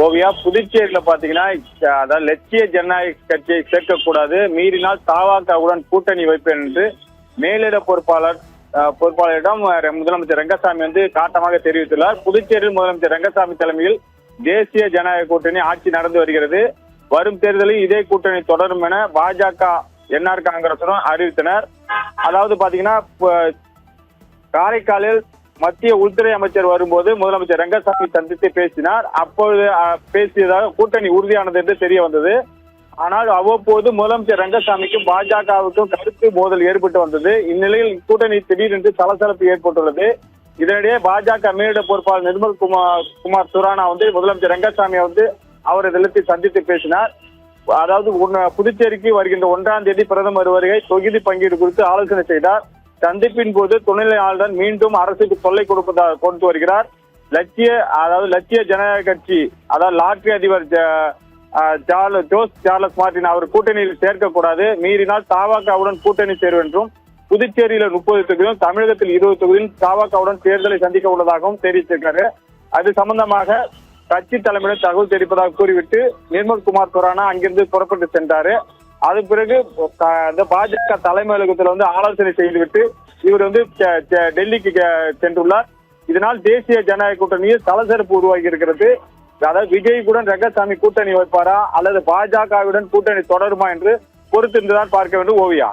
ஓவியா, புதுச்சேரியில பாத்தீங்கன்னா அதாவது லட்சிய ஜனநாயக கட்சியை சேர்க்கக்கூடாது, மீறினால் தவாகவுடன் கூட்டணி வைப்பேன் என்று மேலிட பொறுப்பாளரிடம் முதலமைச்சர் ரங்கசாமி காட்டமாக தெரிவித்துள்ளார். புதுச்சேரியில் முதலமைச்சர் ரங்கசாமி தலைமையில் தேசிய ஜனநாயக கூட்டணி ஆட்சி நடந்து வருகிறது. வரும் தேர்தலில் இதே கூட்டணி தொடரும் என பாஜக என்ஆர் காங்கிரசுடன் அறிவித்தனர். அதாவது பாத்தீங்கன்னா காரைக்காலில் மத்திய உள்துறை அமைச்சர் வரும்போது முதலமைச்சர் ரங்கசாமி சந்தித்து பேசினார். அப்பொழுது பேசியதாக கூட்டணி உறுதியானது என்று தெரிய வந்தது. ஆனால் அவ்வப்போது முதலமைச்சர் ரங்கசாமிக்கும் பாஜகவுக்கும் கருத்து மோதல் ஏற்பட்டு வந்தது. இந்நிலையில் கூட்டணி திடீரென்று சலசலப்பு ஏற்பட்டுள்ளது. இதனிடையே பாஜக மேலிட பொறுப்பாளர் நிர்மல் குமார் சுரானா முதலமைச்சர் ரங்கசாமி அவரது இல்லத்தில் சந்தித்து பேசினார். அதாவது புதுச்சேரிக்கு வருகின்ற 1ஆம் தேதி பிரதமர் வருகை, தொகுதி பங்கீடு குறித்து ஆலோசனை செய்தார். சந்திப்பின் போது துணைநிலை ஆளுநர் மீண்டும் அரசுக்கு தொல்லை கொடுத்து வருகிறார். லட்சிய ஜனநாயக கட்சி அதாவது லாட்டரி அதிபர் ஜோஸ் சார்லஸ் மார்டின் அவர் கூட்டணியில் சேர்க்கக்கூடாது, மீறினால் தவாகவுடன் கூட்டணி சேரும் என்றும், புதுச்சேரியில 30 தொகுதியும் தமிழகத்தில் 20 தொகுதியும் தவாகவுடன் தேர்தலை சந்திக்க உள்ளதாகவும் தெரிவித்திருக்காரு. அது சம்பந்தமாக கட்சி தலைமையிடம் தகவல் தெரிவிப்பதாக கூறிவிட்டு நிர்மல் குமார் சுரானா அங்கிருந்து புறப்பட்டு சென்றாரு. அது பிறகு பாஜக தலைமை அலுவலகத்தில் ஆலோசனை செய்துவிட்டு இவர் டெல்லிக்கு சென்றுள்ளார். இதனால் தேசிய ஜனநாயக கூட்டணியில் சலசலப்பு உருவாகி இருக்கிறது. அதாவது விஜய்குடன் ரங்கசாமி கூட்டணி வைப்பாரா அல்லது பாஜகவுடன் கூட்டணி தொடருமா என்று பொறுத்திருந்துதான் பார்க்க வேண்டும். ஓவியா.